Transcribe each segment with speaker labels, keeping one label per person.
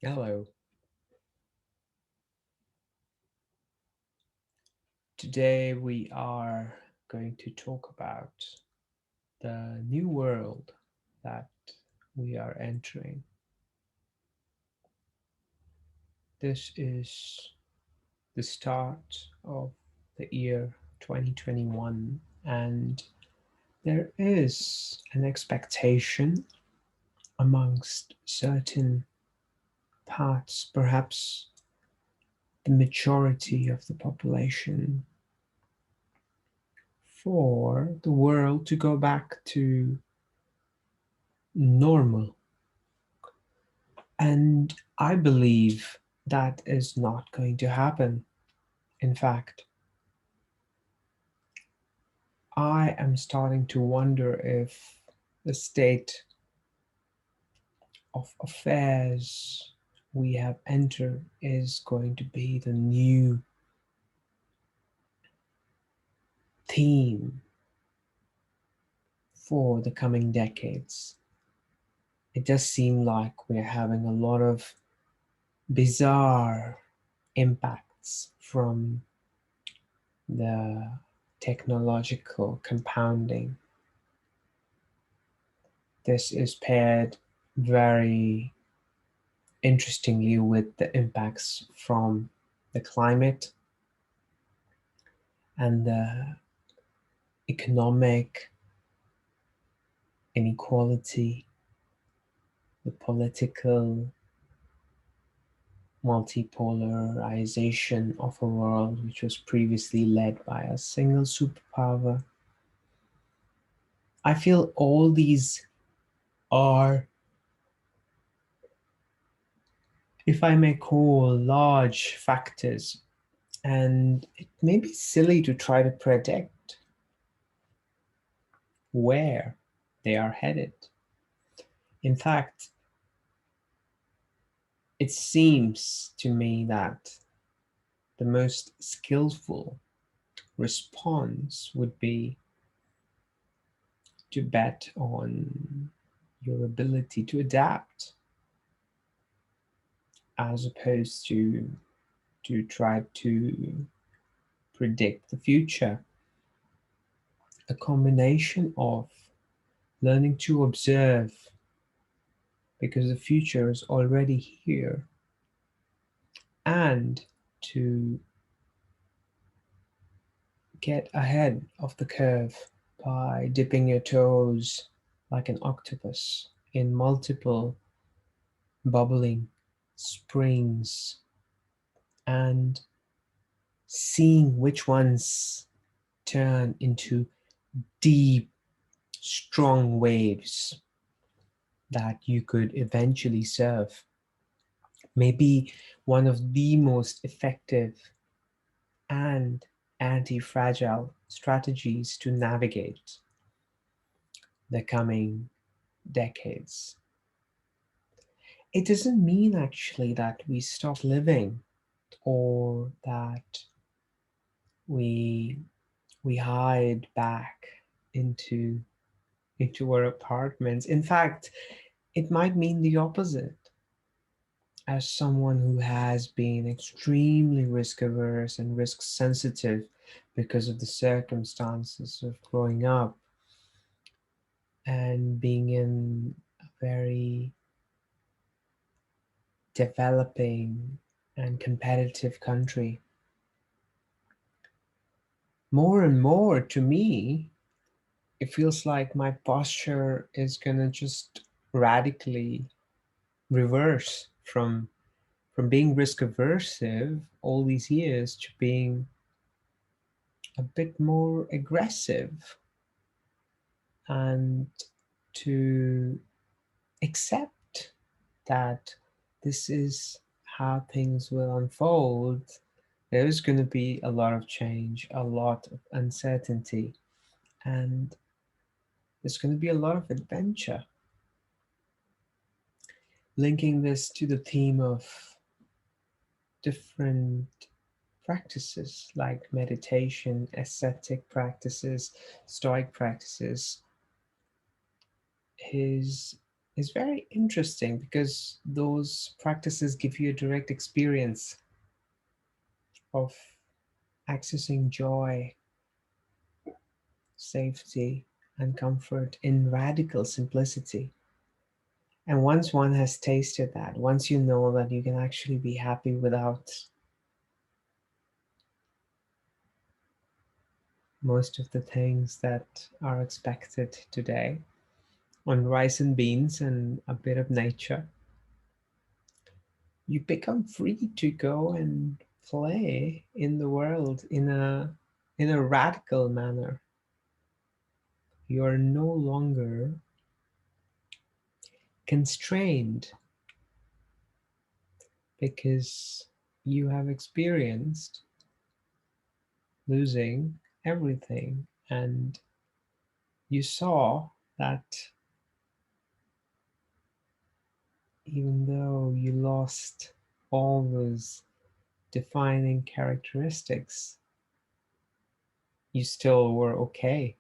Speaker 1: Hello. Today we are going to talk about the new world that we are entering. This is the start of the year 2021, and there is an expectation amongst certain parts, perhaps the majority of the population, for the world to go back to normal. And I believe that is not going to happen. In fact, I am starting to wonder if the state of affairs we have entered is going to be the new theme for the coming decades. It does seem like we're having a lot of bizarre impacts from the technological compounding. This is paired very interestingly with the impacts from the climate and the economic inequality, the political multipolarization of a world which was previously led by a single superpower. I feel all these are, if I may call, large factors, and it may be silly to try to predict where they are headed. In fact, it seems to me that the most skillful response would be to bet on your ability to adapt as opposed to try to predict the future. A combination of learning to observe because the future is already here and to get ahead of the curve by dipping your toes like an octopus in multiple bubbling springs and seeing which ones turn into deep, strong waves that you could eventually surf. Maybe one of the most effective and anti fragile strategies to navigate the coming decades. It doesn't mean actually that we stop living or that we we hide back into into our apartments. In fact, it might mean the opposite. As someone who has been extremely risk averse and risk sensitive because of the circumstances of growing up and being in a very developing and competitive country, more and more to me, it feels like my posture is gonna just radically reverse from being risk aversive all these years to being a bit more aggressive and to accept that this is how things will unfold. There is going to be a lot of change, a lot of uncertainty, and there's going to be a lot of adventure. Linking this to the theme of different practices like meditation, ascetic practices, stoic practices, is is very interesting because those practices give you a direct experience of accessing joy, safety, and comfort in radical simplicity. And once one has tasted that, once you know that you can actually be happy without most of the things that are expected today, on rice and beans and a bit of nature, you become free to go and play in the world in a radical manner. You are no longer constrained because you have experienced losing everything, and you saw that even though you lost all those defining characteristics, you still were okay.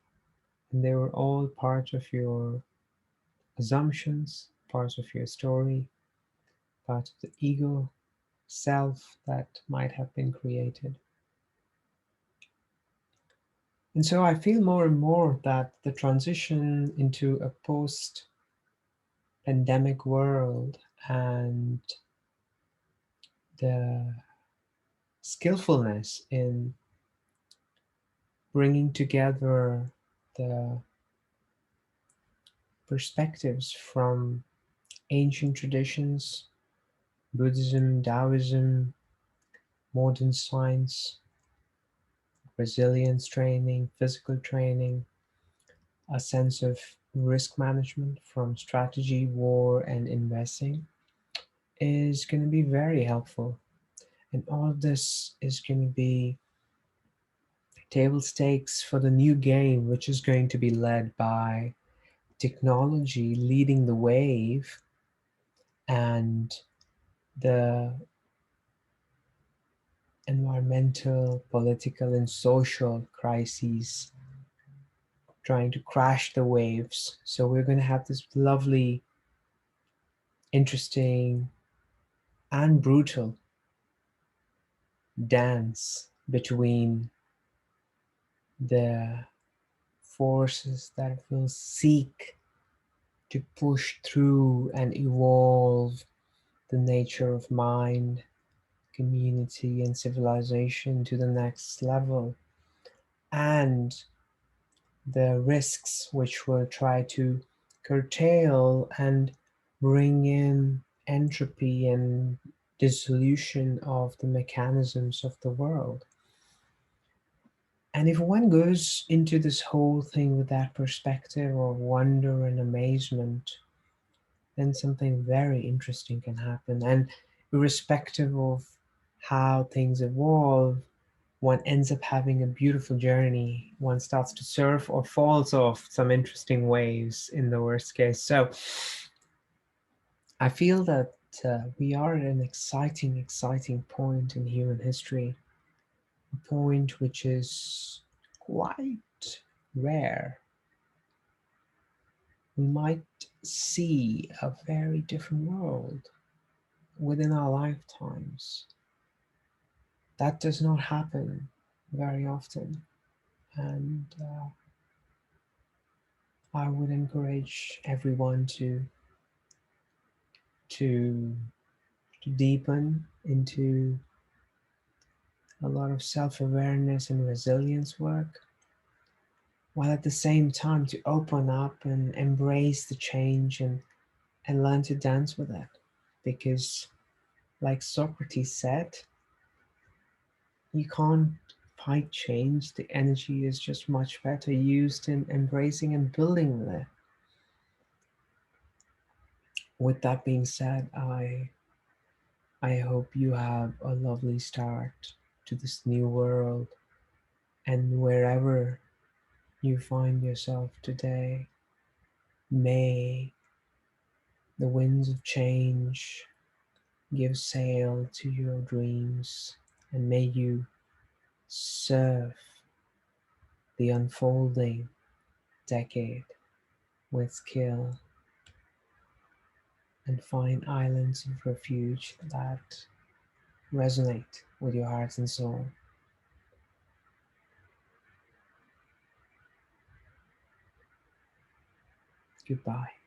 Speaker 1: And they were all part of your assumptions, parts of your story, part of the ego, self that might have been created. And so I feel more and more that the transition into a post pandemic world and the skillfulness in bringing together the perspectives from ancient traditions, Buddhism, Taoism, modern science, resilience training, physical training, a sense of risk management from strategy, war, and investing is going to be very helpful. And all of this is going to be table stakes for the new game, which is going to be led by technology leading the wave and the environmental, political, and social crises trying to crash the waves. So we're going to have this lovely, interesting, and brutal dance between the forces that will seek to push through and evolve the nature of mind, community, and civilization to the next level, and the risks which will try to curtail and bring in entropy and dissolution of the mechanisms of the world. And if one goes into this whole thing with that perspective of wonder and amazement, then something very interesting can happen. And irrespective of how things evolve, one ends up having a beautiful journey. One starts to surf or falls off some interesting waves in the worst case. So I feel that we are at an exciting, exciting point in human history, a point which is quite rare. We might see a very different world within our lifetimes. That does not happen very often. And I would encourage everyone to to deepen into a lot of self-awareness and resilience work, while at the same time to open up and embrace the change and learn to dance with it. Because like Socrates said, you can't fight change. The energy is just much better used in embracing and building with it. With that being said, I hope you have a lovely start to this new world, and wherever you find yourself today, may the winds of change give sail to your dreams, and may you surf the unfolding decade with skill and find islands of refuge that resonate with your heart and soul. Goodbye.